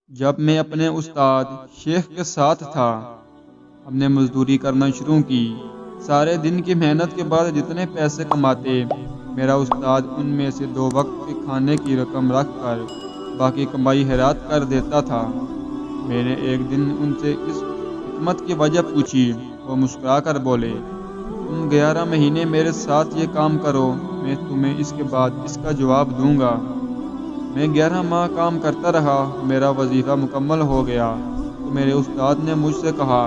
جب میں اپنے استاد شیخ کے ساتھ تھا، ہم نے مزدوری کرنا شروع کی۔ سارے دن کی محنت کے بعد جتنے پیسے کماتے، میرا استاد ان میں سے 2 وقت کے کھانے کی رقم رکھ کر باقی کمائی خیرات کر دیتا تھا۔ میں نے ایک دن ان سے اس حکمت کی وجہ پوچھی۔ وہ مسکرا کر بولے، تم 11 مہینے میرے ساتھ یہ کام کرو، میں تمہیں اس کے بعد اس کا جواب دوں گا۔ میں 11 ماہ کام کرتا رہا، میرا وظیفہ مکمل ہو گیا تو میرے استاد نے مجھ سے کہا،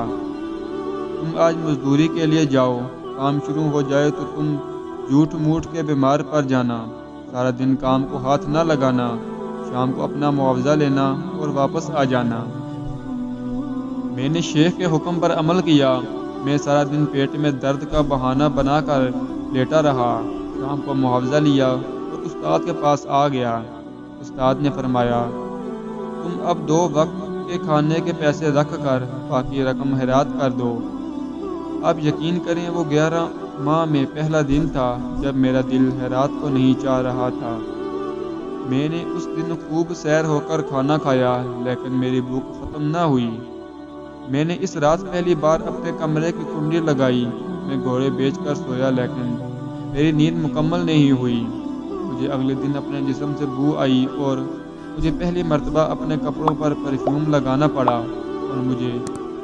تم آج مزدوری کے لیے جاؤ، کام شروع ہو جائے تو تم جھوٹ موٹ کے بیمار پڑ جانا، سارا دن کام کو ہاتھ نہ لگانا، شام کو اپنا معاوضہ لینا اور واپس آ جانا۔ میں نے شیخ کے حکم پر عمل کیا۔ میں سارا دن پیٹ میں درد کا بہانہ بنا کر لیٹا رہا، شام کو معاوضہ لیا اور استاد کے پاس آ گیا۔ استاد نے فرمایا، تم اب 2 وقت کے کھانے کے پیسے رکھ کر باقی رقم خیرات کر دو۔ اب یقین کریں وہ 11 ماہ میں پہلا دن تھا جب میرا دل خیرات کو نہیں چاہ رہا تھا۔ میں نے اس دن خوب سیر ہو کر کھانا کھایا، لیکن میری بھوک ختم نہ ہوئی۔ میں نے اس رات پہلی بار اپنے کمرے کی کنڈی لگائی۔ میں گھوڑے بیچ کر سویا، لیکن میری نیند مکمل نہیں ہوئی۔ مجھے اگلے دن اپنے جسم سے بو آئی اور مجھے پہلی مرتبہ اپنے کپڑوں پر پرفیوم لگانا پڑا اور مجھے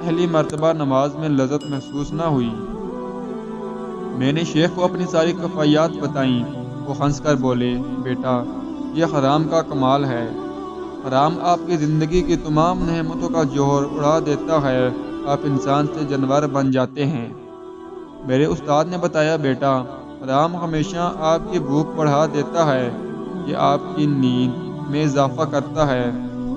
پہلی مرتبہ نماز میں لذت محسوس نہ ہوئی۔ میں نے شیخ کو اپنی ساری کفایات بتائیں۔ وہ ہنس کر بولے، بیٹا یہ حرام کا کمال ہے۔ حرام آپ کی زندگی کی تمام نعمتوں کا جوہر اڑا دیتا ہے، آپ انسان سے جانور بن جاتے ہیں۔ میرے استاد نے بتایا، بیٹا حرام ہمیشہ آپ کی بھوک بڑھا دیتا ہے، یہ آپ کی نیند میں اضافہ کرتا ہے،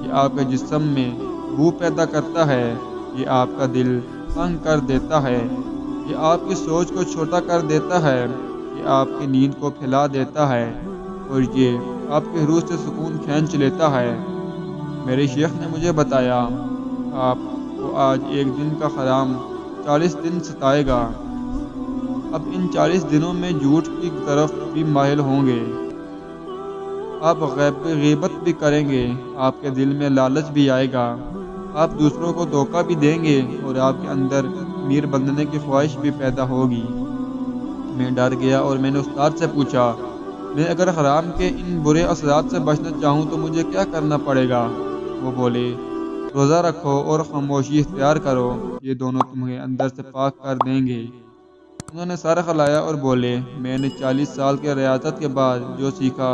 یہ آپ کے جسم میں بو پیدا کرتا ہے، یہ آپ کا دل تنگ کر دیتا ہے، یہ آپ کی سوچ کو چھوٹا کر دیتا ہے، یہ آپ کی نیند کو پھیلا دیتا ہے اور یہ آپ کی روح سے سکون کھینچ لیتا ہے۔ میرے شیخ نے مجھے بتایا، آپ کو آج ایک دن کا حرام 40 دن ستائے گا۔ اب ان 40 دنوں میں جھوٹ کی طرف بھی مائل ہوں گے، آپ غیبت بھی کریں گے، آپ کے دل میں لالچ بھی آئے گا، آپ دوسروں کو دھوکہ بھی دیں گے اور آپ کے اندر امیر بننے کی خواہش بھی پیدا ہوگی۔ میں ڈر گیا اور میں نے استاد سے پوچھا، میں اگر حرام کے ان برے اثرات سے بچنا چاہوں تو مجھے کیا کرنا پڑے گا؟ وہ بولے، روزہ رکھو اور خاموشی اختیار کرو، یہ دونوں تمہیں اندر سے پاک کر دیں گے۔ انہوں نے سر ہلایا اور بولے، میں نے 40 سال کی ریاضت کے بعد جو سیکھا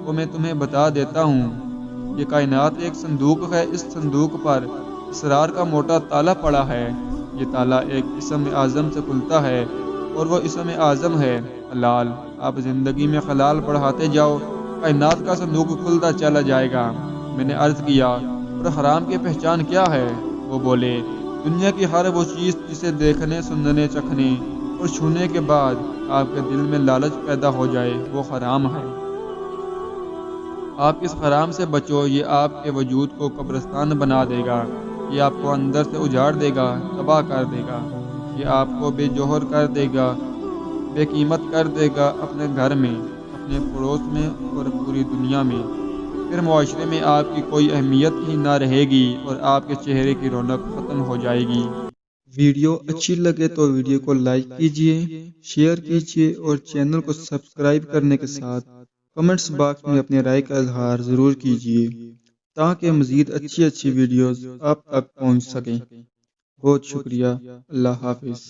وہ میں تمہیں بتا دیتا ہوں۔ یہ کائنات ایک صندوق ہے، اس صندوق پر اسرار کا موٹا تالا پڑا ہے۔ یہ تالا ایک اسم اعظم سے کھلتا ہے اور وہ اسم اعظم ہے حلال۔ آپ زندگی میں حلال بڑھاتے جاؤ، کائنات کا صندوق کھلتا چلا جائے گا۔ میں نے عرض کیا، اور حرام کی پہچان کیا ہے؟ وہ بولے، دنیا کی ہر وہ چیز جسے دیکھنے، سننے، چکھنے اور چھونے کے بعد آپ کے دل میں لالچ پیدا ہو جائے، وہ حرام ہے۔ آپ اس حرام سے بچو، یہ آپ کے وجود کو قبرستان بنا دے گا، یہ آپ کو اندر سے اجاڑ دے گا، تباہ کر دے گا، یہ آپ کو بے جوہر کر دے گا، بے قیمت کر دے گا، اپنے گھر میں، اپنے پڑوس میں اور پوری دنیا میں۔ پھر معاشرے میں آپ کی کوئی اہمیت ہی نہ رہے گی اور آپ کے چہرے کی رونق ختم ہو جائے گی۔ ویڈیو اچھی لگے تو ویڈیو کو لائک کیجئے، شیئر کیجئے اور چینل کو سبسکرائب کرنے کے ساتھ کمنٹس باکس میں اپنی رائے کا اظہار ضرور کیجئے تاکہ مزید اچھی ویڈیوز آپ تک پہنچ سکیں۔ بہت شکریہ۔ اللہ حافظ۔